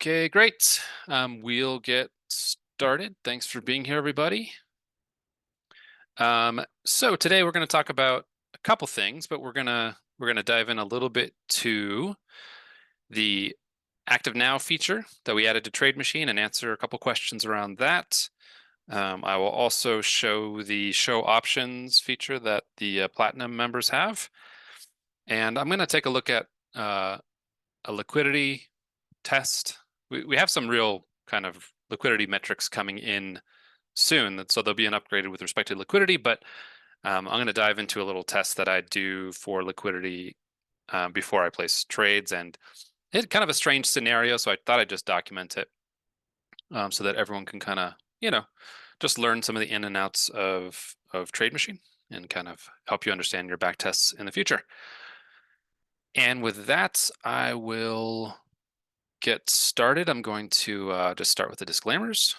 Okay, great. We'll get started. Thanks for being here, everybody. So today we're going to talk about a couple things, but we're gonna dive in a little bit to the Active Now feature that we added to TradeMachine and answer a couple questions around that. I will also show the Show Options feature that the Platinum members have, and I'm going to take a look at a liquidity test. We have some real kind of liquidity metrics coming in soon, so there'll be an upgrade with respect to liquidity, but I'm going to dive into a little test that I do for liquidity before I place trades, and it's kind of a strange scenario, so I thought I'd just document it so that everyone can kind of, just learn some of the in and outs of TradeMachine and kind of help you understand your back tests in the future. And with that, I will get started. I'm going to just start with the disclaimers.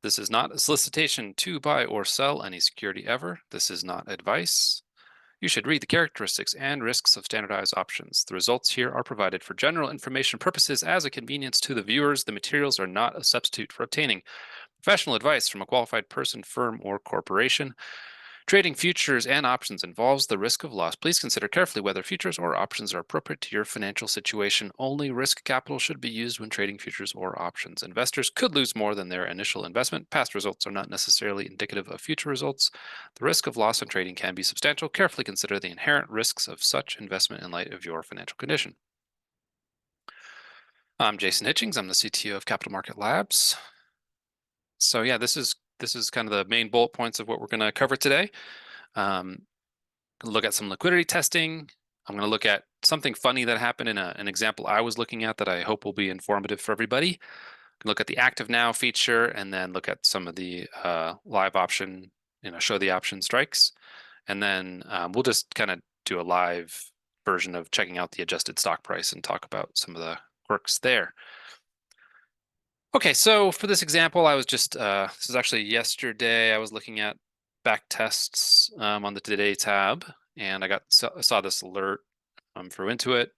This is not a solicitation to buy or sell any security ever. This is not advice. You should read the characteristics and risks of standardized options. The results here are provided for general information purposes as a convenience to the viewers. The materials are not a substitute for obtaining professional advice from a qualified person, firm, or corporation. Trading futures and options involves the risk of loss. Please consider carefully whether futures or options are appropriate to your financial situation. Only risk capital should be used when trading futures or options. Investors could lose more than their initial investment. Past results are not necessarily indicative of future results. The risk of loss in trading can be substantial. Carefully consider the inherent risks of such investment in light of your financial condition. I'm Jason Hitchings. I'm the CTO of Capital Market Labs. So yeah, this is kind of the main bullet points of what we're going to cover today. Look at some liquidity testing. I'm going to look at something funny that happened in an example I was looking at that I hope will be informative for everybody. Look at the Active Now feature, and then look at some of the live option, show the option strikes. And then we'll just kind of do a live version of checking out the adjusted stock price and talk about some of the quirks there. Okay, so for this example, I was just, this is actually yesterday, I was looking at Backtests on the Today tab, and I saw this alert threw into it,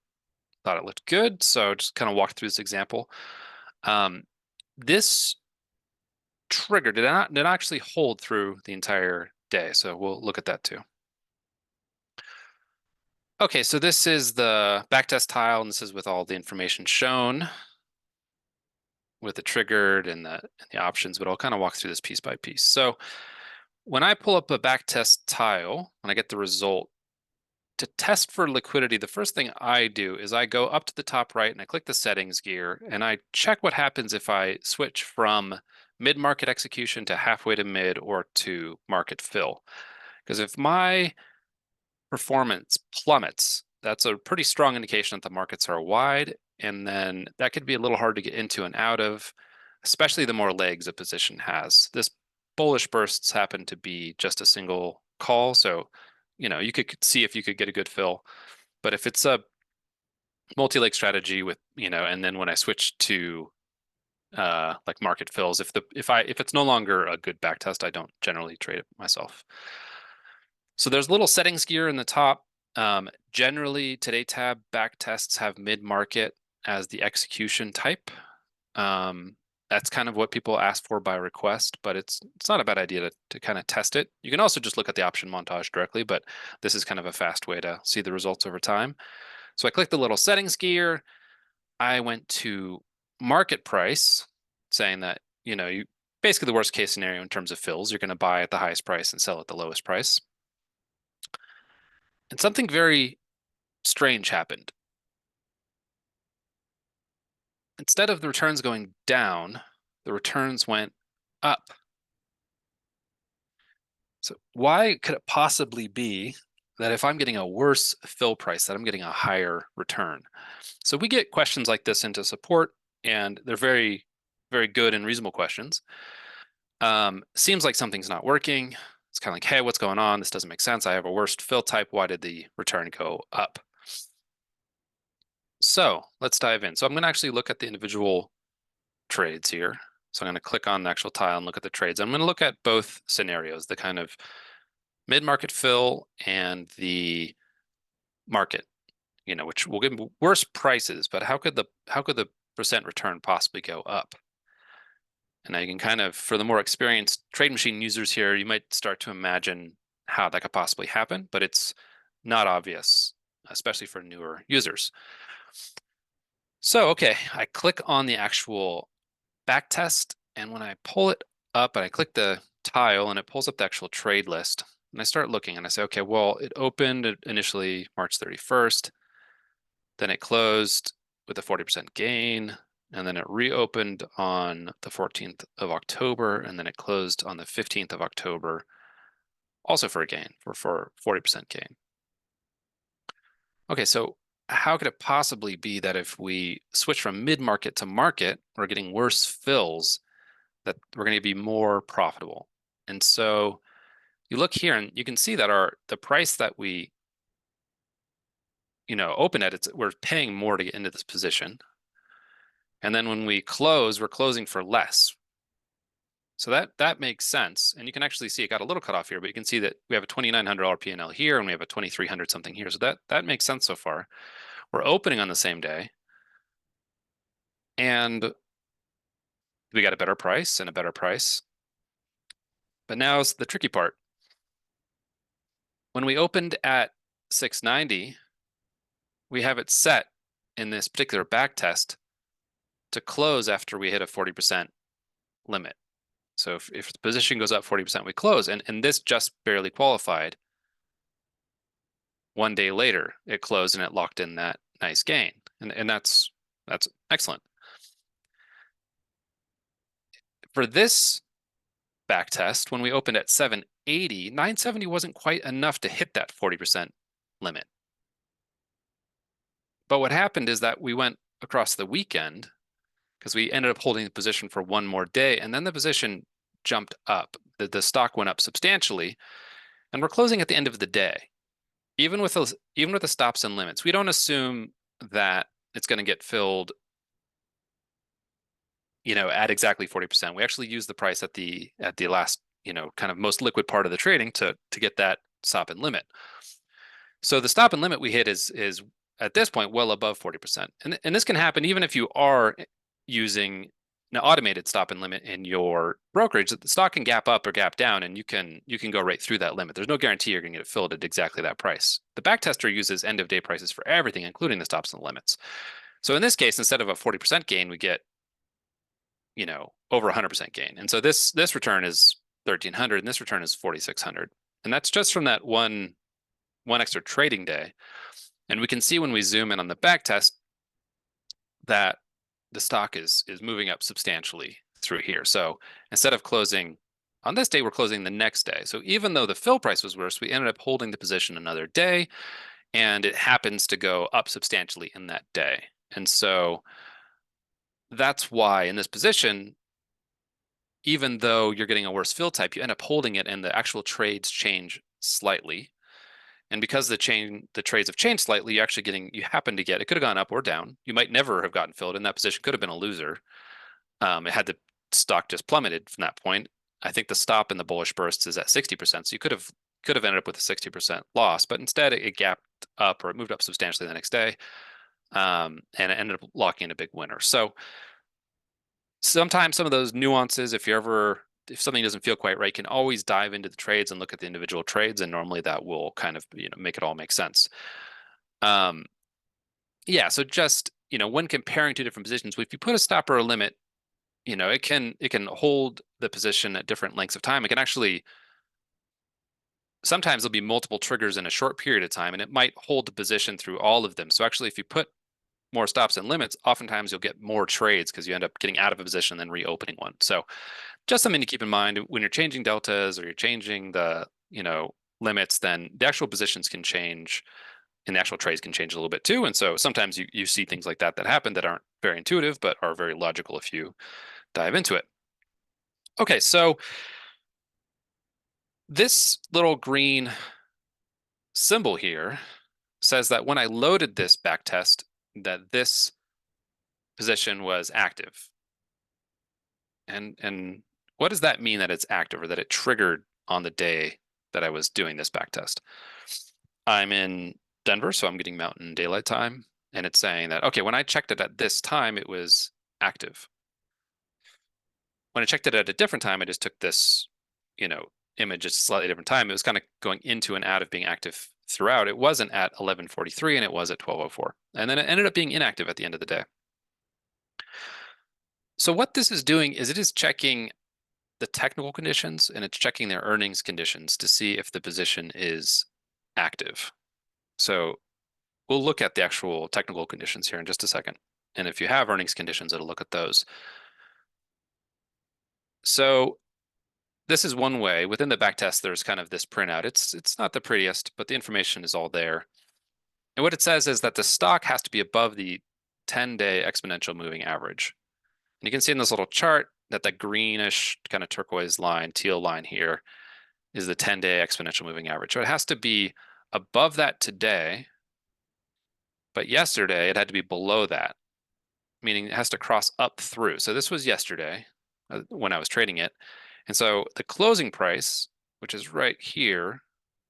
thought it looked good, so just kind of walked through this example. This trigger did not actually hold through the entire day, so we'll look at that too. Okay, so this is the backtest tile, and this is with all the information shown with the triggered and the options, but I'll kind of walk through this piece by piece. So when I pull up a backtest tile, when I get the result, to test for liquidity, the first thing I do is I go up to the top right and I click the settings gear and I check what happens if I switch from mid-market execution to halfway to mid or to market fill. Because if my performance plummets, that's a pretty strong indication that the markets are wide, and then that could be a little hard to get into and out of, especially the more legs a position has. This bullish bursts happen to be just a single call, so you could see if you could get a good fill. But if it's a multi-leg strategy with, and then when I switch to like market fills, if it's no longer a good back test, I don't generally trade it myself. So there's a little settings gear in the top. Generally, Today tab back tests have mid-market as the execution type. That's kind of what people ask for by request, but it's not a bad idea to kind of test it. You can also just look at the option montage directly, but this is kind of a fast way to see the results over time. So I clicked the little settings gear. I went to market price, saying that, you basically the worst case scenario in terms of fills, you're going to buy at the highest price and sell at the lowest price. And something very strange happened. Instead of the returns going down, the returns went up. So why could it possibly be that if I'm getting a worse fill price, that I'm getting a higher return? So we get questions like this into support, and they're very, very good and reasonable questions. Seems like something's not working. It's kind of like, hey, what's going on? This doesn't make sense. I have a worst fill type. Why did the return go up? So let's dive in. So I'm going to actually look at the individual trades here. So I'm going to click on the actual tile and look at the trades. I'm going to look at both scenarios, the kind of mid-market fill and the market. which will give worse prices, but how could the percent return possibly go up? And I can kind of, for the more experienced TradeMachine users here, you might start to imagine how that could possibly happen, but it's not obvious, especially for newer users. So, okay, I click on the actual backtest, and when I pull it up and I click the tile and it pulls up the actual trade list, and I start looking and I say, okay, well, it opened initially March 31st, then it closed with a 40% gain, and then it reopened on the 14th of October, and then it closed on the 15th of October, also for a gain, for 40% gain. Okay, so how could it possibly be that if we switch from mid-market to market, we're getting worse fills, that we're going to be more profitable? And so you look here and you can see that the price that we open at, we're paying more to get into this position. And then when we close, we're closing for less. So that makes sense. And you can actually see it got a little cut off here, but you can see that we have a $2,900 P&L here and we have a 2,300 something here. So that makes sense so far. We're opening on the same day and we got a better price and a better price. But now's the tricky part. When we opened at 690, we have it set in this particular back test to close after we hit a 40% limit. So if the position goes up 40%, we close. And this just barely qualified. One day later, it closed and it locked in that nice gain. And that's excellent. For this back test, when we opened at 780, 970 wasn't quite enough to hit that 40% limit. But what happened is that we went across the weekend because we ended up holding the position for one more day, and then the position jumped up. The stock went up substantially, and we're closing at the end of the day. Even with the stops and limits, we don't assume that it's going to get filled, at exactly 40%. We actually use the price at the last, kind of most liquid part of the trading to get that stop and limit. So the stop and limit we hit is at this point well above 40%. And this can happen even if you are using an automated stop and limit in your brokerage. The stock can gap up or gap down, and you can go right through that limit. There's no guarantee you're going to get it filled at exactly that price. The backtester uses end of day prices for everything, including the stops and limits. So in this case, instead of a 40% gain, we get over 100% gain. And so this return is 1,300, and this return is 4,600, and that's just from that one extra trading day. And we can see when we zoom in on the back test that the stock is moving up substantially through here. So instead of closing on this day, we're closing the next day. So even though the fill price was worse, we ended up holding the position another day, and it happens to go up substantially in that day. And so that's why in this position, even though you're getting a worse fill type, you end up holding it and the actual trades change slightly. And because the trades have changed slightly, you happen to get, it could have gone up or down. You might never have gotten filled, and that position could have been a loser. It had the stock just plummeted from that point. I think the stop in the bullish bursts is at 60%, so you could have ended up with a 60% loss, but instead it gapped up or it moved up substantially the next day, and it ended up locking in a big winner. So sometimes some of those nuances, if something doesn't feel quite right, you can always dive into the trades and look at the individual trades, and normally that will kind of make it all make sense. Yeah, so just when comparing two different positions, if you put a stop or a limit, it can hold the position at different lengths of time. It can actually, sometimes there'll be multiple triggers in a short period of time, and it might hold the position through all of them. So actually, if you put more stops and limits, oftentimes you'll get more trades because you end up getting out of a position and then reopening one. So just something to keep in mind when you're changing deltas or you're changing the limits, then the actual positions can change and the actual trades can change a little bit too. And so sometimes you see things like that happen that aren't very intuitive, but are very logical if you dive into it. Okay, so this little green symbol here says that when I loaded this back test, that this position was active. And what does that mean that it's active or that it triggered on the day that I was doing this back test? I'm in Denver, so I'm getting Mountain Daylight Time, and it's saying that, okay, when I checked it at this time, it was active. When I checked it at a different time, I just took this, image at a slightly different time. It was kind of going into and out of being active throughout. It wasn't at 11:43 and it was at 12:04. And then it ended up being inactive at the end of the day. So what this is doing is it is checking the technical conditions and it's checking their earnings conditions to see if the position is active. So we'll look at the actual technical conditions here in just a second. And if you have earnings conditions, it'll look at those. So this is one way. Within the backtest, there's kind of this printout. It's not the prettiest, but the information is all there. And what it says is that the stock has to be above the 10-day exponential moving average. And you can see in this little chart that the greenish kind of turquoise line, teal line here, is the 10-day exponential moving average. So it has to be above that today, but yesterday it had to be below that, meaning it has to cross up through. So this was yesterday when I was trading it. And so the closing price, which is right here,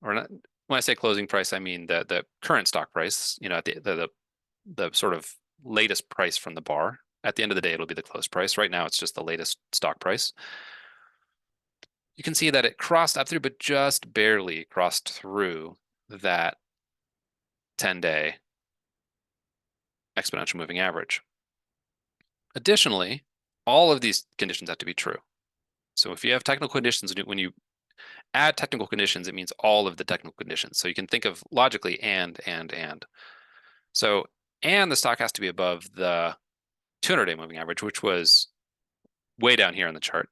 or not, when I say closing price, I mean the current stock price, at the sort of latest price from the bar. At the end of the day, it'll be the close price. Right now, it's just the latest stock price. You can see that it crossed up through, but just barely crossed through that 10-day exponential moving average. Additionally, all of these conditions have to be true. So if you have technical conditions, when you add technical conditions, it means all of the technical conditions. So you can think of logically and. So, and the stock has to be above the 200-day moving average, which was way down here on the chart.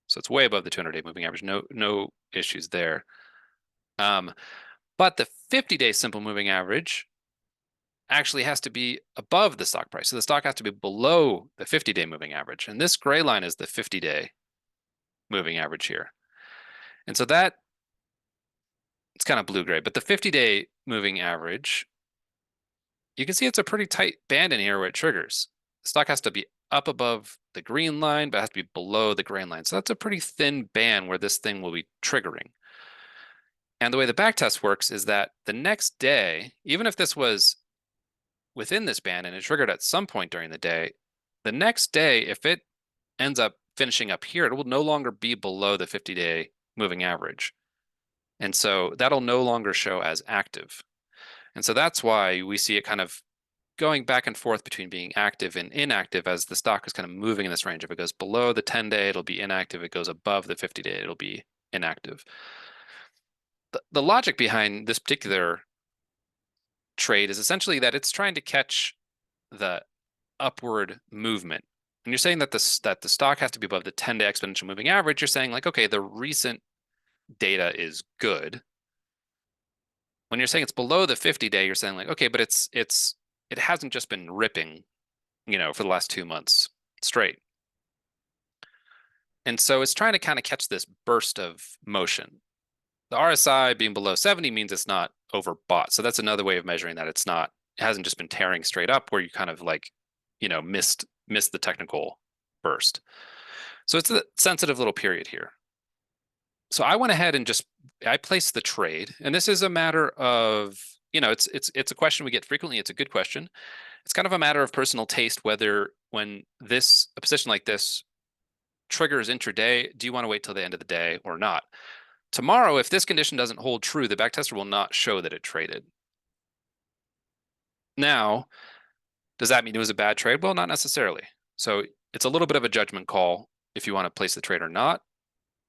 So it's way above the 200-day moving average. No issues there. But the 50-day simple moving average actually has to be above the stock price. So the stock has to be below the 50-day moving average. And this gray line is the 50-day moving average here. And so that, it's kind of blue-gray, but the 50-day moving average, you can see it's a pretty tight band in here where it triggers. The stock has to be up above the green line, but it has to be below the green line. So that's a pretty thin band where this thing will be triggering. And the way the backtest works is that the next day, even if this was within this band and it triggered at some point during the day, the next day, if it ends up finishing up here, it will no longer be below the 50-day moving average. And so that'll no longer show as active. And so that's why we see it kind of going back and forth between being active and inactive as the stock is kind of moving in this range. If it goes below the 10-day, it'll be inactive. If it goes above the 50-day, it'll be inactive. The logic behind this particular trade is essentially that it's trying to catch the upward movement. And you're saying that the stock has to be above the 10-day exponential moving average. You're saying like, okay, the recent data is good. When you're saying it's below the 50-day, you're saying like, okay, but it hasn't just been ripping, for the last 2 months straight. And so it's trying to kind of catch this burst of motion. The RSI being below 70 means it's not overbought. So that's another way of measuring that it hasn't just been tearing straight up where you kind of like, missed the technical burst. So it's a sensitive little period here. So I went ahead and I placed the trade, and this is a matter of, it's a question we get frequently. It's a good question. It's kind of a matter of personal taste, whether when a position like this triggers intraday, do you want to wait till the end of the day or not? Tomorrow, if this condition doesn't hold true, the backtester will not show that it traded. Now, does that mean it was a bad trade? Well, not necessarily. So it's a little bit of a judgment call if you want to place the trade or not.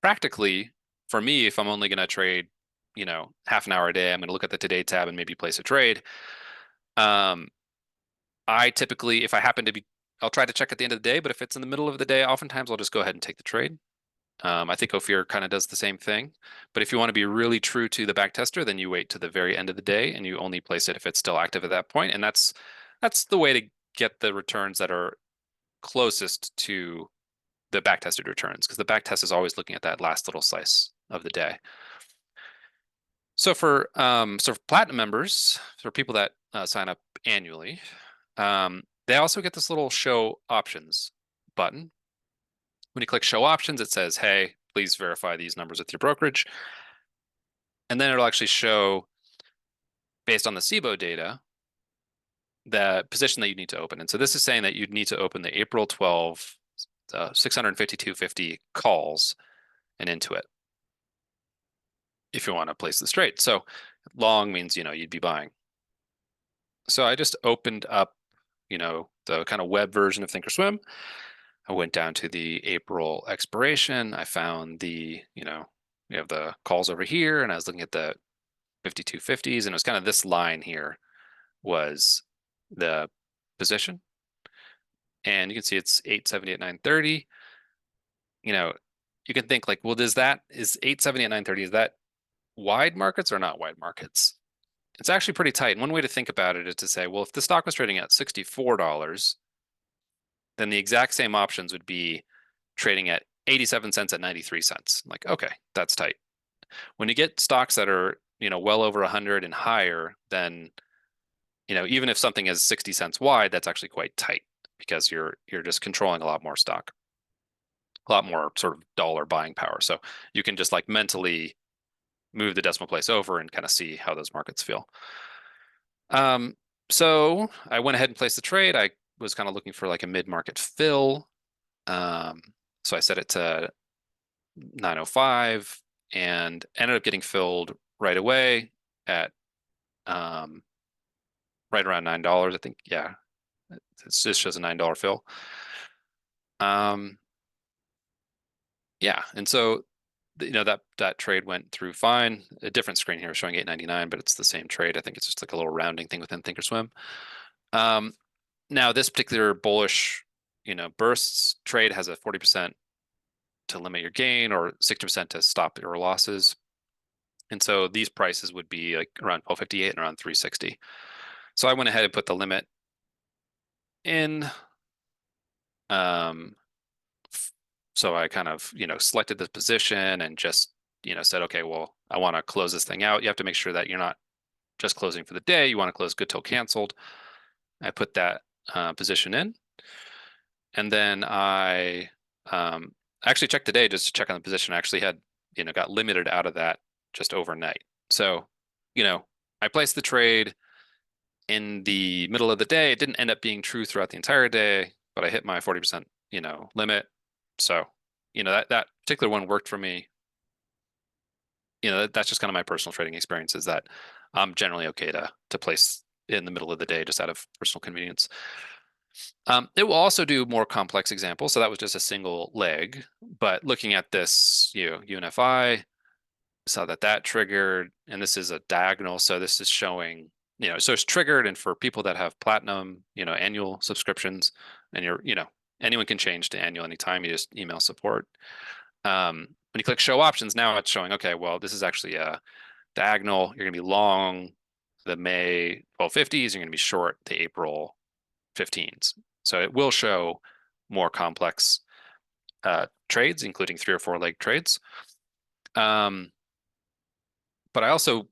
Practically, for me, if I'm only going to trade, half an hour a day, I'm going to look at the Today tab and maybe place a trade. I typically, if I happen to be, I'll try to check at the end of the day, but if it's in the middle of the day, oftentimes I'll just go ahead and take the trade. I think Ophir kind of does the same thing. But if you want to be really true to the backtester, then you wait to the very end of the day and you only place it if it's still active at that point. And that's the way to get the returns that are closest to the backtested returns, because the backtest is always looking at that last little slice of the day. So for platinum members, for people that sign up annually, they also get this little show options button. When you click show options, it says, hey, please verify these numbers with your brokerage. And then it'll actually show based on the SIBO data, the position that you need to open. And so this is saying that you'd need to open the April 12, 652.50 calls and into it if you want to place the trade. So long means, you'd be buying. So I just opened up, the kind of web version of Thinkorswim. I went down to the April expiration. I found we have the calls over here, and I was looking at the 52.50s, and it was kind of this line here was the position. And you can see it's 870 at 930. You can think like, well, is 870 at 930, is that wide markets or not wide markets? It's actually pretty tight. And one way to think about it is to say, well, if the stock was trading at $64, then the exact same options would be trading at 87 cents at 93 cents. Like, okay, that's tight. When you get stocks that are, well over 100 and higher, then, even if something is 60 cents wide, that's actually quite tight because you're just controlling a lot more stock, a lot more sort of dollar buying power. So you can just like mentally move the decimal place over and kind of see how those markets feel. So I went ahead and placed the trade. I was kind of looking for like a mid-market fill. So I set it to 905 and ended up getting filled right away at right around $9. I think, yeah, it just shows a $9 fill. Yeah, and so that trade went through fine. A different screen here showing 899, but it's the same trade. I think it's just like a little rounding thing within Thinkorswim. Now this particular bullish, bursts trade has a 40% to limit your gain or 60% to stop your losses. And so these prices would be like around 1258 and around 360. So I went ahead and put the limit in. So I kind of, selected the position and just, said, okay, well, I want to close this thing out. You have to make sure that you're not just closing for the day. You want to close good till canceled. I put that position in. And then I actually checked today just to check on the position. I actually had, got limited out of that just overnight. So, I placed the trade in the middle of the day. It didn't end up being true throughout the entire day, but I hit my 40%, limit. So, that particular one worked for me. That's just kind of my personal trading experience is that I'm generally okay to place in the middle of the day just out of personal convenience. It will also do more complex examples. So that was just a single leg, but looking at this, UNFI, saw that triggered, and this is a diagonal. So this is showing, so it's triggered. And for people that have platinum, annual subscriptions, and anyone can change to annual anytime. You just email support. When you click show options, now it's showing, okay, well, this is actually a diagonal. You're going to be long the May 1250s. You're going to be short the April 15s. So it will show more complex trades, including 3 or 4 leg trades. But I also,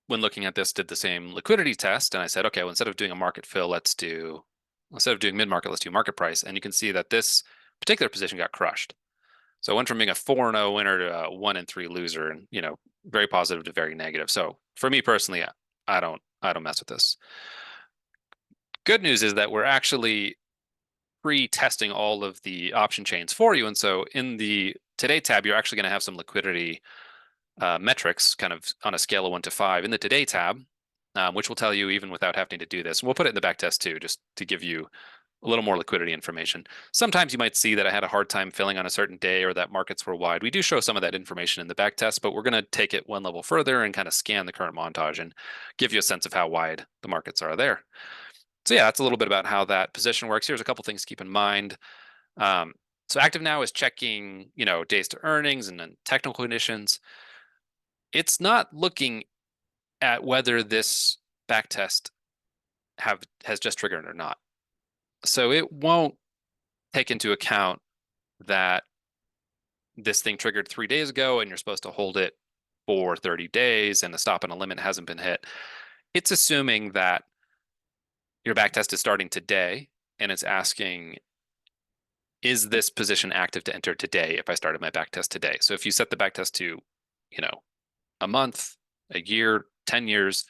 when looking at this, did the same liquidity test. And I said, okay, well, instead of doing a market fill, instead of doing mid-market, let's do market price. And you can see that this particular position got crushed. So I went from being a 4-0 winner to a 1-3 loser, and very positive to very negative. So for me personally, I don't mess with this. Good news is that we're actually pre-testing all of the option chains for you. And so in the Today tab, you're actually going to have some liquidity metrics kind of on a scale of 1 to 5 in the Today tab, which will tell you even without having to do this. And we'll put it in the backtest too, just to give you a little more liquidity information. Sometimes you might see that I had a hard time filling on a certain day or that markets were wide. We do show some of that information in the backtest, but we're going to take it one level further and kind of scan the current montage and give you a sense of how wide the markets are there. So yeah, that's a little bit about how that position works. Here's a couple things to keep in mind. So active now is checking, days to earnings and then technical conditions. It's not looking at whether this backtest has just triggered or not. So it won't take into account that this thing triggered 3 days ago and you're supposed to hold it for 30 days and the stop and a limit hasn't been hit. It's assuming that your backtest is starting today and it's asking, is this position active to enter today if I started my backtest today? So if you set the backtest to, a month, a year, 10 years,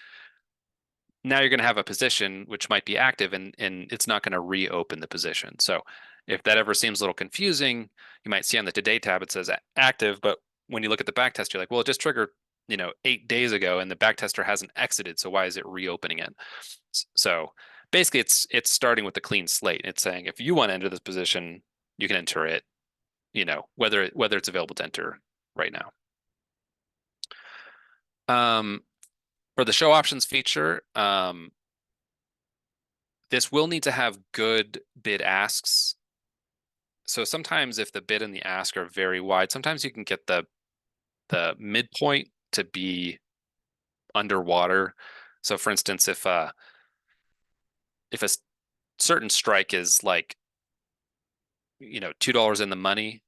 now you're going to have a position which might be active, and it's not going to reopen the position. So if that ever seems a little confusing, you might see on the today tab it says active, but when you look at the backtest, you're like, well, it just triggered 8 days ago, and the backtester hasn't exited, so why is it reopening it? So basically, it's starting with a clean slate. It's saying if you want to enter this position, you can enter it, whether it's available to enter right now. For the show options feature, this will need to have good bid asks. So sometimes if the bid and the ask are very wide, sometimes you can get the midpoint to be underwater. So for instance, if a certain strike is like $2 in the money,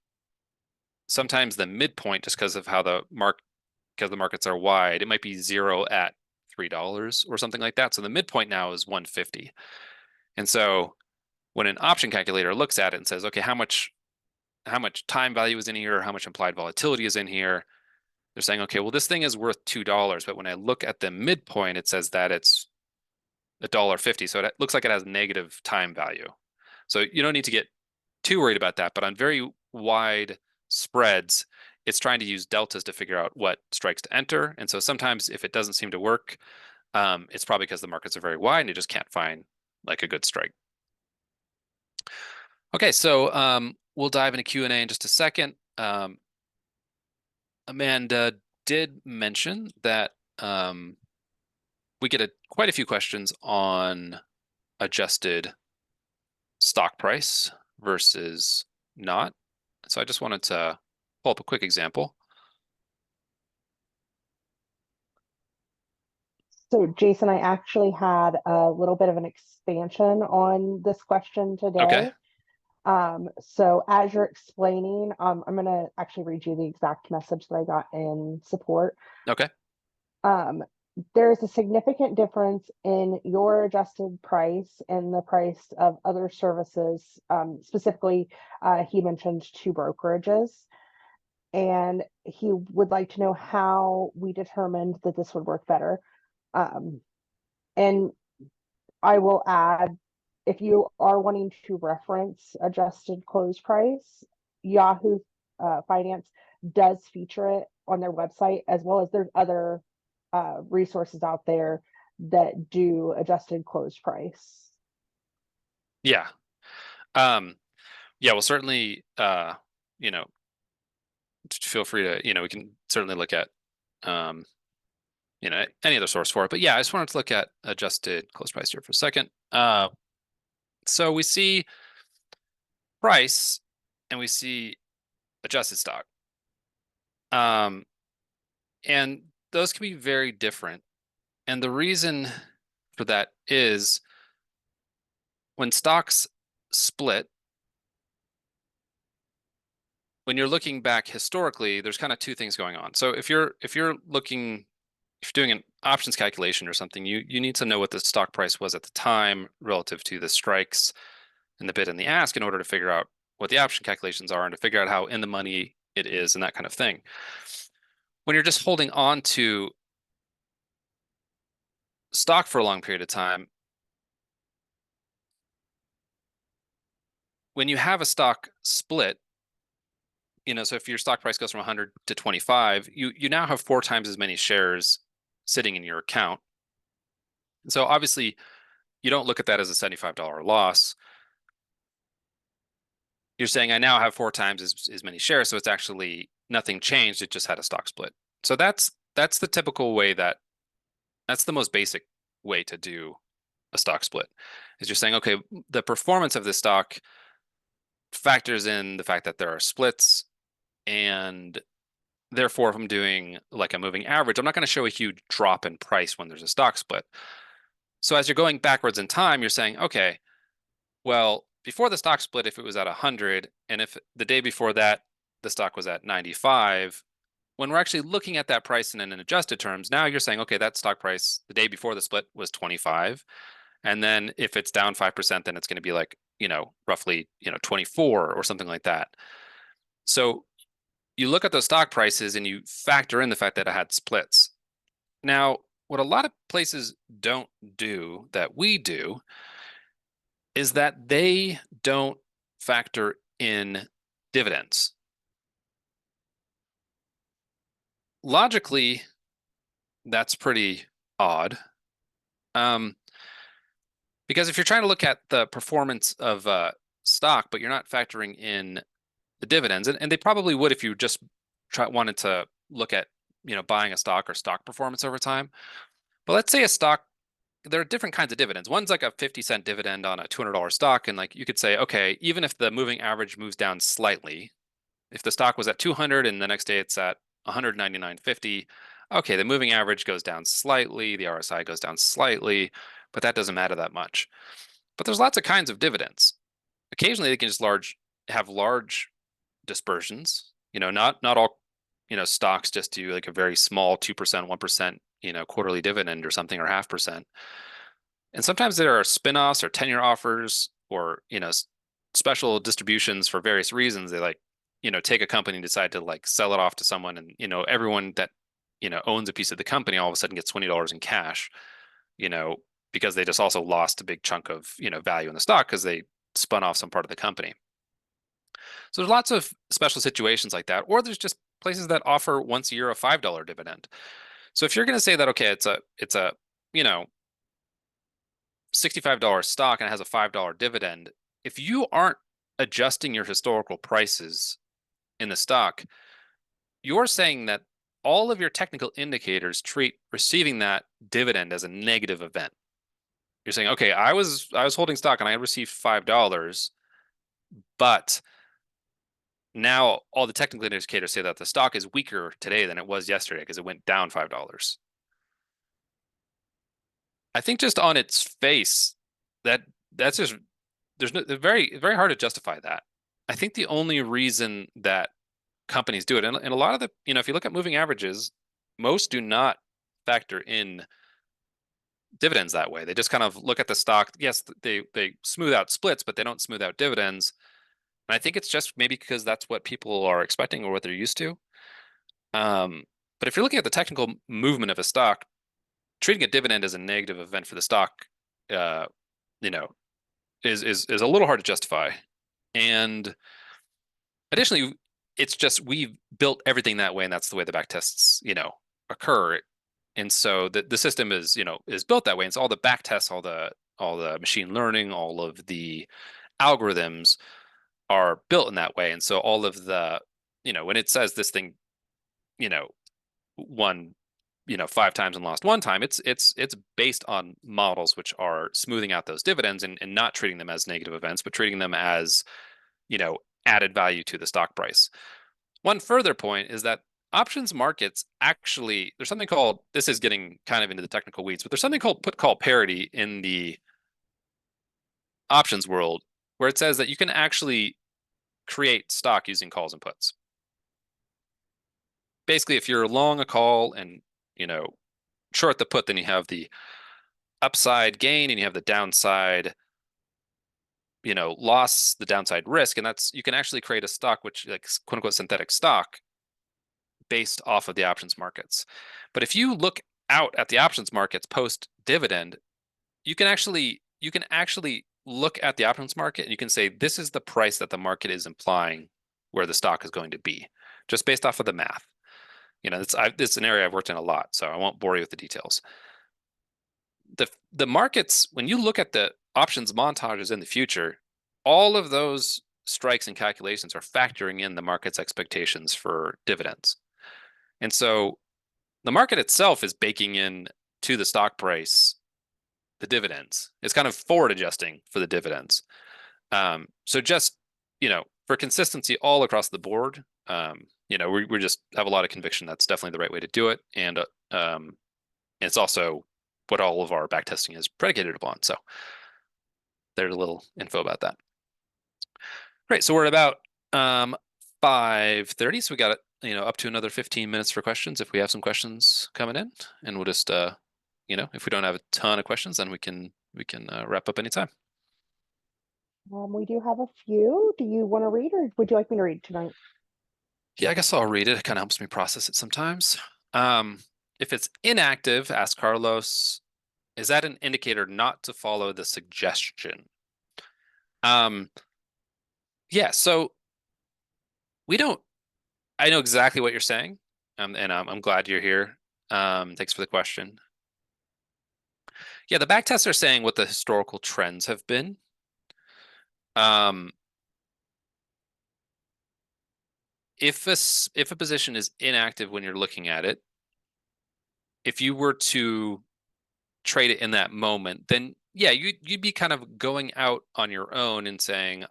sometimes the midpoint, just because of how because the markets are wide, it might be 0 at $3 or something like that. So the midpoint now is 150. And so when an option calculator looks at it and says, okay, how much time value is in here, how much implied volatility is in here, they're saying, okay, well, this thing is worth $2, but when I look at the midpoint, it says that it's $1.50. So it looks like it has negative time value. So you don't need to get too worried about that. But on very wide spreads, it's trying to use deltas to figure out what strikes to enter. And so sometimes if it doesn't seem to work, it's probably because the markets are very wide and you just can't find like a good strike. Okay, so we'll dive into Q&A in just a second. Amanda did mention that we get quite a few questions on adjusted stock price versus not. So I just wanted to pull up a quick example. So Jason, I actually had a little bit of an expansion on this question today. Okay. So as you're explaining, I'm going to actually read you the exact message that I got in support. Okay. There's a significant difference in your adjusted price and the price of other services. Specifically, he mentioned two brokerages, and he would like to know how we determined that this would work better. And I will add, if you are wanting to reference adjusted close price, Yahoo Finance does feature it on their website, as well as there's other resources out there that do adjusted close price. Yeah. Yeah, well, certainly, feel free to, we can certainly look at, any other source for it. But yeah, I just wanted to look at adjusted close price here for a second. So we see price and we see adjusted stock. And those can be very different. And the reason for that is when stocks split, when you're looking back historically, there's kind of two things going on. So if you're doing an options calculation or something, you need to know what the stock price was at the time relative to the strikes and the bid and the ask in order to figure out what the option calculations are and to figure out how in the money it is and that kind of thing. When you're just holding on to stock for a long period of time, when you have a stock split, so if your stock price goes from 100 to 25, you now have 4 times as many shares sitting in your account. So obviously, you don't look at that as a $75 loss. You're saying I now have 4 times as many shares, so it's actually nothing changed. It just had a stock split. So that's the typical way that's the most basic way to do a stock split. Is you're saying, okay, the performance of this stock factors in the fact that there are splits, and therefore, if I'm doing like a moving average, I'm not going to show a huge drop in price when there's a stock split. So as you're going backwards in time, you're saying, okay, well, before the stock split, if it was at 100, and if the day before that, the stock was at 95, when we're actually looking at that price in adjusted terms, now you're saying, okay, that stock price the day before the split was 25. And then if it's down 5%, then it's going to be like, roughly, 24 or something like that. So you look at those stock prices and you factor in the fact that it had splits. Now, what a lot of places don't do that we do is that they don't factor in dividends. Logically, that's pretty odd. Um, because if you're trying to look at the performance of stock, but you're not factoring in the dividends, and they probably would if you just wanted to look at, buying a stock or stock performance over time. But let's say a stock, there are different kinds of dividends. One's like a 50-cent dividend on a $200 stock. And like you could say, okay, even if the moving average moves down slightly, if the stock was at 200 and the next day it's at 199.50, okay, the moving average goes down slightly, the RSI goes down slightly, but that doesn't matter that much. But there's lots of kinds of dividends. Occasionally they can just have large dispersions. Not all, stocks just do like a very small 2%, 1%, quarterly dividend or something, or 0.5%. And sometimes there are spin-offs or 10-year offers or, special distributions for various reasons. They like, take a company and decide to like sell it off to someone, and, everyone that, owns a piece of the company all of a sudden gets $20 in cash, you know, because they just also lost a big chunk of, value in the stock because they spun off some part of the company. So there's lots of special situations like that, or there's just places that offer once a year a $5 dividend. So if you're going to say that, okay, it's a you know $65 stock and it has a $5 dividend, if you aren't adjusting your historical prices in the stock, you're saying that all of your technical indicators treat receiving that dividend as a negative event. You're saying, okay, I was holding stock and I received $5, but now all the technical indicators say that the stock is weaker today than it was yesterday because it went down $5. I think just on its face, that that's just there's no very hard to justify that. I think the only reason that companies do it, and a lot of the, if you look at moving averages, most do not factor in dividends that way. They just kind of look at the stock. Yes, they smooth out splits, but they don't smooth out dividends. And I think it's just maybe because that's what people are expecting or what they're used to. Um, but if you're looking at the technical movement of a stock, treating a dividend as a negative event for the stock, uh, you know, is a little hard to justify. And additionally, it's just we've built everything that way, and that's the way the back tests, occur. And so the system is built that way. And so all the back tests, all the machine learning, all of the algorithms are built in that way. And so all of the, when it says this thing, you know, won, 5 times and lost 1 time, it's based on models which are smoothing out those dividends and not treating them as negative events, but treating them as, you know, added value to the stock price. One further point is that options markets actually, there's something called, this is getting kind of into the technical weeds, but there's something called put call parity in the options world where it says that you can actually create stock using calls and puts. Basically, if you're long a call and, short the put, then you have the upside gain and you have the downside, loss, the downside risk. And that's, you can actually create a stock, which like quote unquote synthetic stock based off of the options markets. But if you look out at the options markets post dividend, you can actually look at the options market and you can say this is the price that the market is implying where the stock is going to be, just based off of the math. It's an area I've worked in a lot, so I won't bore you with the details. The markets, when you look at the options montages in the future, all of those strikes and calculations are factoring in the market's expectations for dividends. And so the market itself is baking in to the stock price the dividends. It's kind of forward adjusting for the dividends. So just, for consistency all across the board, we just have a lot of conviction that's definitely the right way to do it. And it's also what all of our back testing is predicated upon. So there's a little info about that. Great. So we're at about 5:30. So we got up to another 15 minutes for questions if we have some questions coming in. And we'll just if we don't have a ton of questions, then we can wrap up anytime. We do have a few. Do you want to read, or would you like me to read tonight? Yeah, I guess I'll read it. It kind of helps me process it sometimes. Um, If it's inactive, ask Carlos, is that an indicator not to follow the suggestion? Um, yeah, so we don't, I know exactly what you're saying, and I'm glad you're here. Thanks for the question. Yeah, the backtests are saying what the historical trends have been. Um, if a position is inactive when you're looking at it, if you were to trade it in that moment, then yeah, you'd be kind of going out on your own and saying,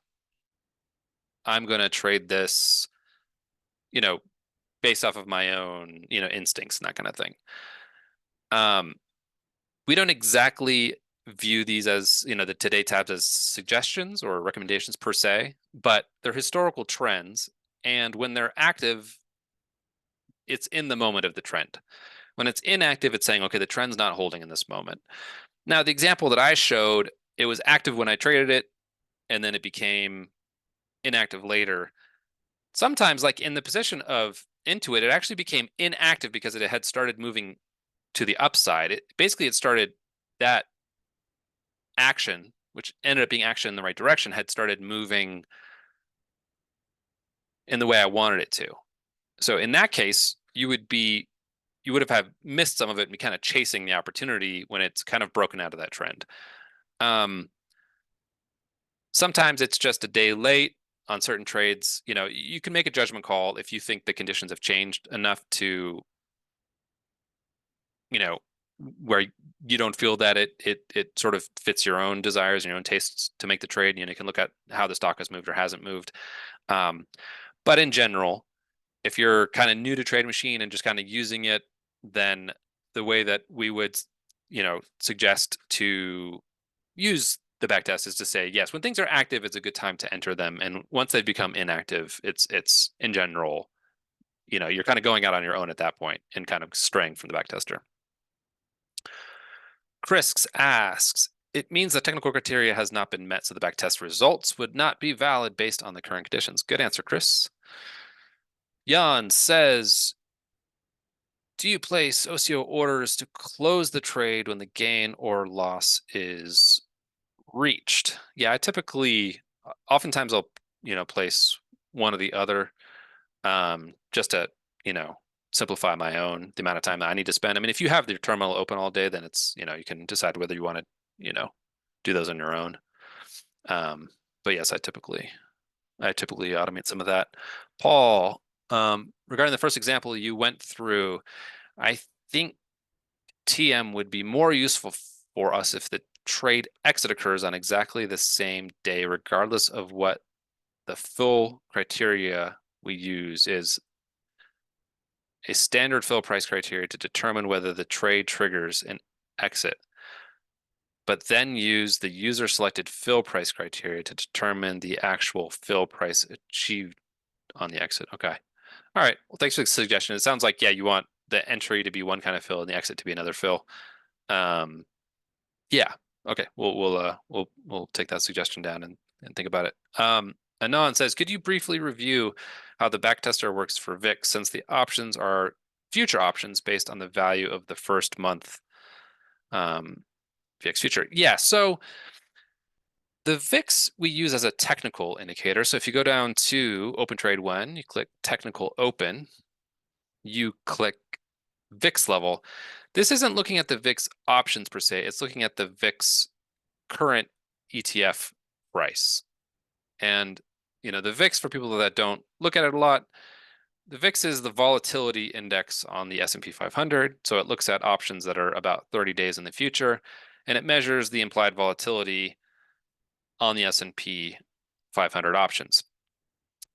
I'm going to trade this, you know, based off of my own, instincts and that kind of thing. Um, we don't exactly view these as, the today tabs as suggestions or recommendations per se, but they're historical trends. And when they're active, it's in the moment of the trend. When it's inactive, it's saying, okay, the trend's not holding in this moment. Now, the example that I showed, it was active when I traded it, and then it became inactive later. Sometimes, like in the position of Intuit, it actually became inactive because it had started moving to the upside. It started that action, which ended up being action in the right direction, had started moving in the way I wanted it to. So in that case, you would have missed some of it and be kind of chasing the opportunity when it's kind of broken out of that trend. Sometimes it's just a day late on certain trades. You can make a judgment call if you think the conditions have changed enough to, where you don't feel that it sort of fits your own desires and your own tastes to make the trade. You can look at how the stock has moved or hasn't moved. But in general, if you're kind of new to TradeMachine and just kind of using it, then the way that we would, suggest to use the backtest is to say, yes, when things are active, it's a good time to enter them. And once they've become inactive, it's in general, you're kind of going out on your own at that point and kind of straying from the backtester. Chris asks, it means the technical criteria has not been met, so the backtest results would not be valid based on the current conditions. Good answer, Chris. Jan says, do you place OCO orders to close the trade when the gain or loss is reached? Yeah, I typically, oftentimes I'll, place one or the other, just to, simplify the amount of time that I need to spend. I mean, if you have your terminal open all day, then it's, you can decide whether you want to, do those on your own. But yes, I typically automate some of that. Paul, regarding the first example you went through, I think TM would be more useful for us if the trade exit occurs on exactly the same day, regardless of what the full criteria we use is. A standard fill price criteria to determine whether the trade triggers an exit, but then use the user selected fill price criteria to determine the actual fill price achieved on the exit. Okay. All right. Well, thanks for the suggestion. It sounds like, yeah, you want the entry to be one kind of fill and the exit to be another fill. Yeah. Okay. We'll take that suggestion down and think about it. Anon says, could you briefly review how the backtester works for VIX, since the options are future options based on the value of the first month VIX future? Yeah. So the VIX we use as a technical indicator. So if you go down to Open Trade 1, you click Technical Open, you click VIX level. This isn't looking at the VIX options per se. It's looking at the VIX current ETF price. And, the VIX, for people that don't look at it a lot, the VIX is the volatility index on the S&P 500. So it looks at options that are about 30 days in the future, and it measures the implied volatility on the S&P 500 options.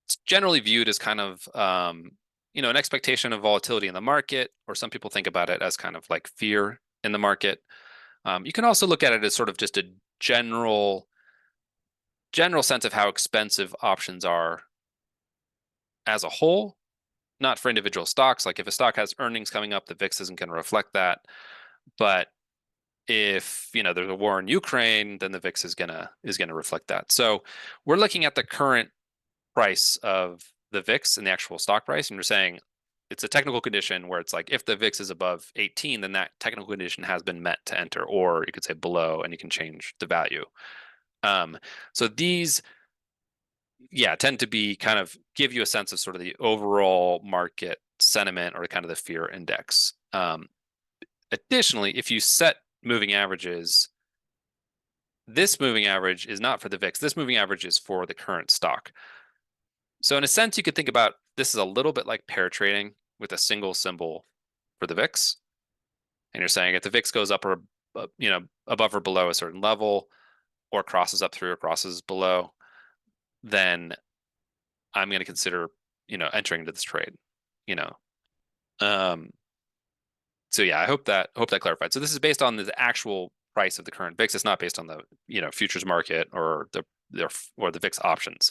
It's generally viewed as kind of, an expectation of volatility in the market, or some people think about it as kind of like fear in the market. You can also look at it as sort of just a general sense of how expensive options are as a whole, not for individual stocks. Like if a stock has earnings coming up, the VIX isn't going to reflect that. But if there's a war in Ukraine, then the VIX is gonna reflect that. So we're looking at the current price of the VIX and the actual stock price, and we're saying, it's a technical condition where it's like if the VIX is above 18, then that technical condition has been met to enter, or you could say below, and you can change the value. So these, yeah, tend to be kind of give you a sense of sort of the overall market sentiment or kind of the fear index. Additionally, if you set moving averages, this moving average is not for the VIX. This moving average is for the current stock. So in a sense, you could think about this is a little bit like pair trading with a single symbol for the VIX. And you're saying if the VIX goes up or above or below a certain level, or crosses up through or crosses below, then I'm going to consider entering into this trade. You know, um, so yeah, I hope that clarified. So this is based on the actual price of the current VIX. It's not based on the futures market or the VIX options.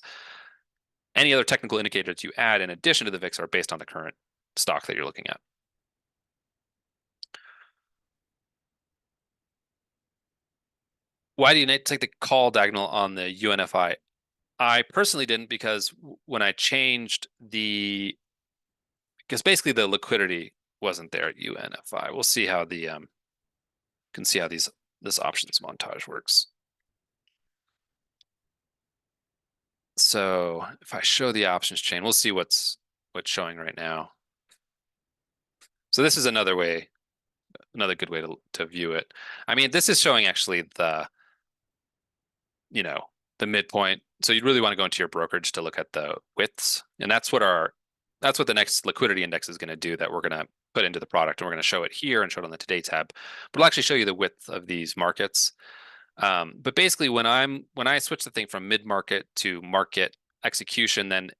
Any other technical indicators you add in addition to the VIX are based on the current stock that you're looking at. Why do you take the call diagonal on the UNFI? I personally didn't, because when I changed because basically the liquidity wasn't there at UNFI. We'll see how can see how this options montage works. So if I show the options chain, we'll see what's showing right now. So this is another good way to view it. I mean, this is showing actually the midpoint. So you'd really want to go into your brokerage to look at the widths, and that's what the next liquidity index is going to do, that we're going to put into the product, and we're going to show it here and show it on the Today tab. But it'll actually show you the width of these markets. But basically, when I switch the thing from mid-market to market execution, then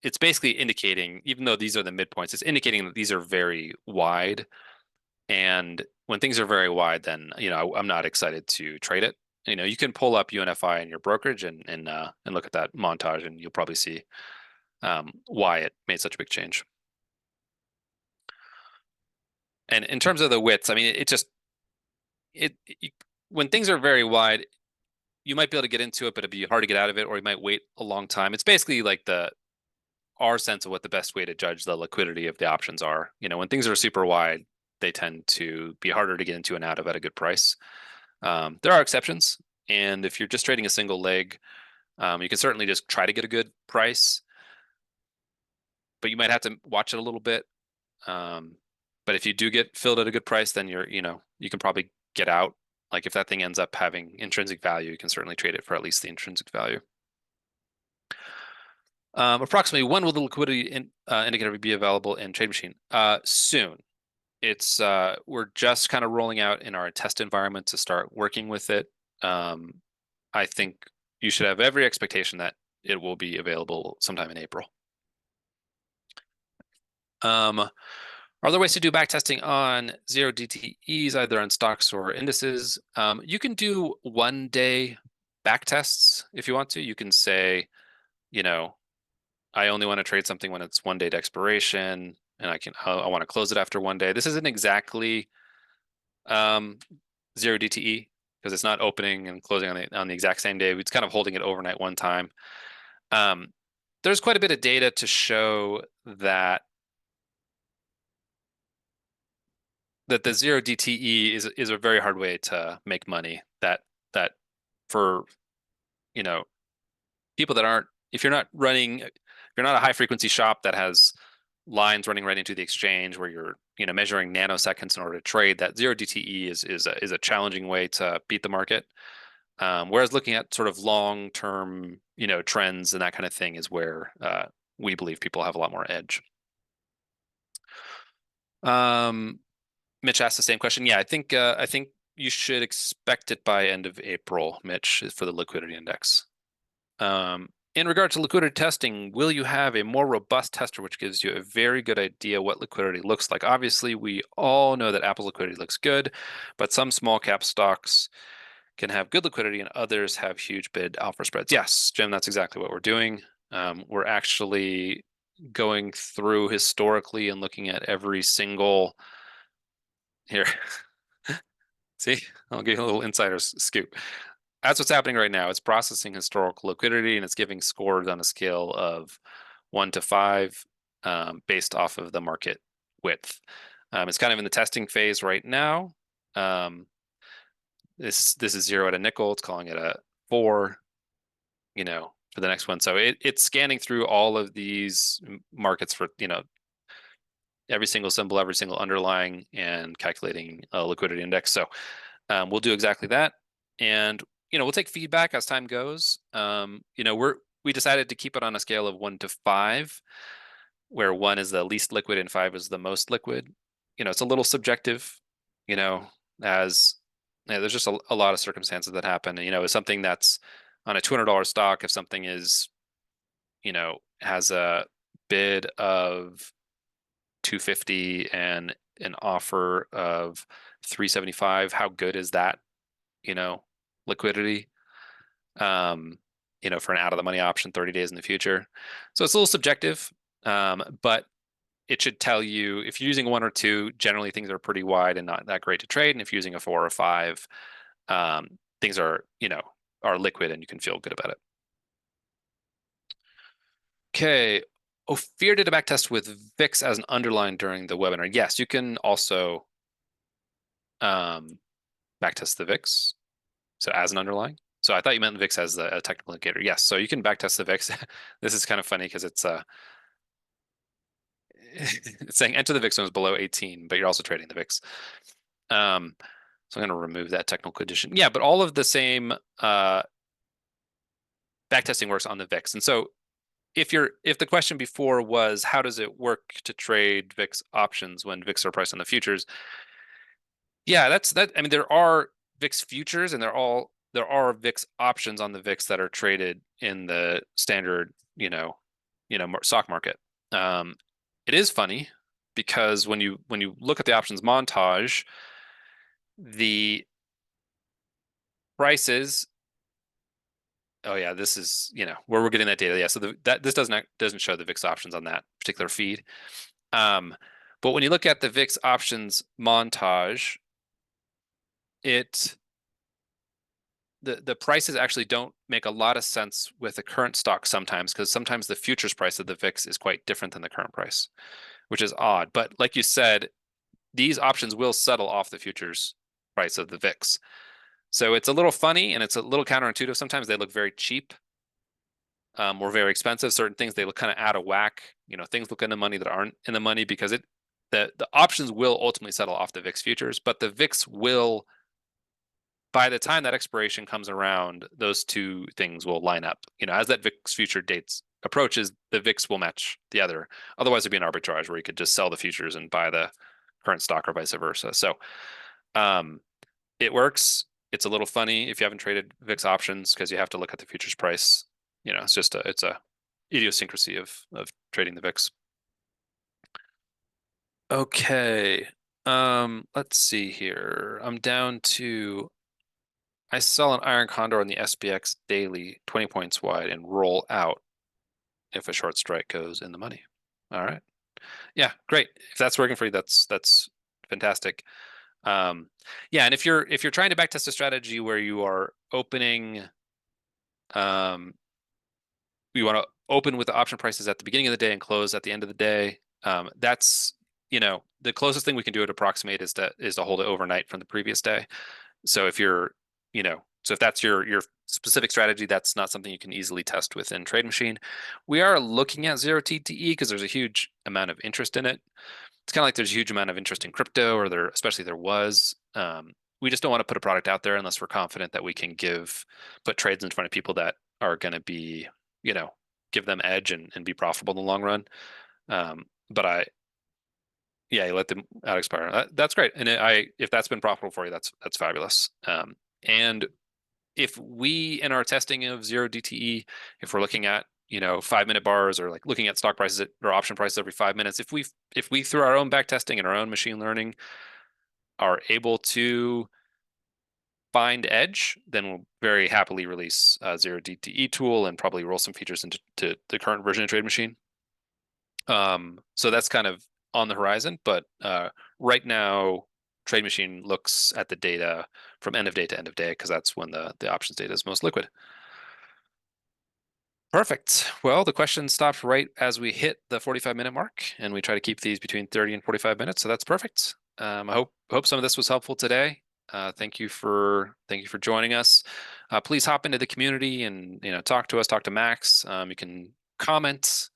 it's basically indicating, even though these are the midpoints, it's indicating that these are very wide. And when things are very wide, then I'm not excited to trade it. You can pull up UNFI in your brokerage and look at that montage, and you'll probably see why it made such a big change. And in terms of the widths, I mean, when things are very wide, you might be able to get into it, but it'd be hard to get out of it, or you might wait a long time. It's basically like our sense of what the best way to judge the liquidity of the options are. When things are super wide, they tend to be harder to get into and out of at a good price. There are exceptions, and if you're just trading a single leg, you can certainly just try to get a good price, but you might have to watch it a little bit. But if you do get filled at a good price, then you can probably get out. Like if that thing ends up having intrinsic value, you can certainly trade it for at least the intrinsic value. Approximately when will the liquidity indicator be available in TradeMachine? Soon. We're just kind of rolling out in our test environment to start working with it. I think you should have every expectation that it will be available sometime in April. Are there ways to do backtesting on zero DTEs, either on stocks or indices? You can do 1-day backtests if you want to. You can say, I only want to trade something when it's 1 day to expiration, and I want to close it after 1 day. This isn't exactly zero DTE, because it's not opening and closing on the exact same day. It's kind of holding it overnight one time. There's quite a bit of data to show that the zero DTE is a very hard way to make money. That for people that aren't, if you're not a high frequency shop that has lines running right into the exchange where you're measuring nanoseconds in order to trade, that zero DTE is a challenging way to beat the market. Whereas looking at sort of long term trends and that kind of thing is where we believe people have a lot more edge. Mitch asked the same question. Yeah, I think you should expect it by end of April, Mitch, for the liquidity index. In regard to liquidity testing, will you have a more robust tester which gives you a very good idea what liquidity looks like? Obviously, we all know that Apple's liquidity looks good, but some small cap stocks can have good liquidity and others have huge bid alpha spreads. Yes, Jim, that's exactly what we're doing. We're actually going through historically and looking at every single here. See, I'll give you a little insider's scoop. That's what's happening right now. It's processing historical liquidity, and it's giving scores on a scale of 1 to 5. based off of the market width. It's kind of in the testing phase right now. This is 0 at a nickel. It's calling it a 4, for the next one. So it's scanning through all of these markets for, every single symbol, every single underlying, and calculating a liquidity index. So we'll do exactly that. And, we'll take feedback as time goes. We decided to keep it on a scale of 1 to 5, where 1 is the least liquid and 5 is the most liquid. It's a little subjective, you know, as there's just a lot of circumstances that happen. And, it's something that's on a $200 stock. If something is, has a bid of 250 and an offer of 375, how good is that, liquidity? For an out of the money option 30 days in the future. So it's a little subjective, but it should tell you if you're using 1 or 2, generally things are pretty wide and not that great to trade. And if you're using a 4 or 5, things are liquid and you can feel good about it. Okay. Ophir did a backtest with VIX as an underline during the webinar. Yes, you can also backtest the VIX. So as an underlying. So I thought you meant the VIX as a technical indicator. Yes, so you can backtest the VIX. This is kind of funny because it's it's saying enter the VIX when it's below 18, but you're also trading the VIX. So I'm going to remove that technical condition. Yeah, but all of the same backtesting works on the VIX. And so if the question before was how does it work to trade VIX options when VIX are priced on the futures? Yeah, that's that. I mean, there are VIX futures and there are VIX options on the VIX that are traded in the standard, stock market. It is funny because when you look at the options montage, the prices. Oh yeah, this is where we're getting that data. Yeah, so this doesn't show the VIX options on that particular feed. But when you look at the VIX options montage, the prices actually don't make a lot of sense with the current stock sometimes, because sometimes the futures price of the VIX is quite different than the current price, which is odd. But like you said, these options will settle off the futures price of the VIX. So it's a little funny and it's a little counterintuitive. Sometimes they look very cheap or very expensive. Certain things they look kind of out of whack. Things look in the money that aren't in the money because the options will ultimately settle off the VIX futures, but the VIX will, by the time that expiration comes around, those two things will line up. As that VIX future dates approaches, the VIX will match the other. Otherwise, it'd be an arbitrage where you could just sell the futures and buy the current stock or vice versa. So it works. It's a little funny if you haven't traded VIX options because you have to look at the futures price. It's a idiosyncrasy of trading the VIX. Okay. Let's see here. I'm down to I sell an iron condor on the SPX daily, 20 points wide, and roll out if a short strike goes in the money. All right. Yeah, great. If that's working for you, that's fantastic. Yeah, and if you're trying to backtest a strategy where you are opening, you want to open with the option prices at the beginning of the day and close at the end of the day. That's the closest thing we can do to approximate is to hold it overnight from the previous day. So if you're, so if that's your specific strategy, that's not something you can easily test within TradeMachine. We are looking at 0TTE because there's a huge amount of interest in it. It's kind of like there's a huge amount of interest in crypto, or especially there was. We just don't want to put a product out there unless we're confident that we can put trades in front of people that are going to be, give them edge and be profitable in the long run. But yeah, you let them out expire. That's great. And if that's been profitable for you, that's fabulous. And if we, in our testing of 0DTE, if we're looking at 5-minute bars or like looking at stock prices or option prices every 5 minutes, if we through our own back testing and our own machine learning are able to find edge, then we'll very happily release a 0DTE tool and probably roll some features into the current version of TradeMachine. So that's kind of on the horizon, but right now TradeMachine looks at the data from end of day to end of day because that's when the options data is most liquid. Perfect. Well, the question stopped right as we hit the 45-minute mark, and we try to keep these between 30 and 45 minutes, so that's perfect. I hope some of this was helpful today. Thank you for joining us. Please hop into the community and talk to us, talk to Max. You can comment,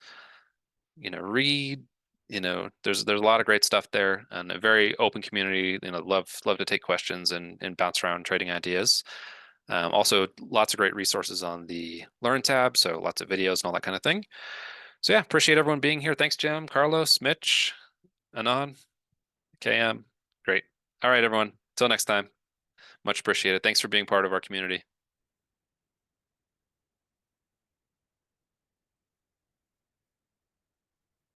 read. There's a lot of great stuff there, and a very open community. Love to take questions and bounce around trading ideas. Also, lots of great resources on the Learn tab, so lots of videos and all that kind of thing. So yeah, appreciate everyone being here. Thanks, Jim, Carlos, Mitch, Anon, KM. Great. All right, everyone. Till next time. Much appreciated. Thanks for being part of our community.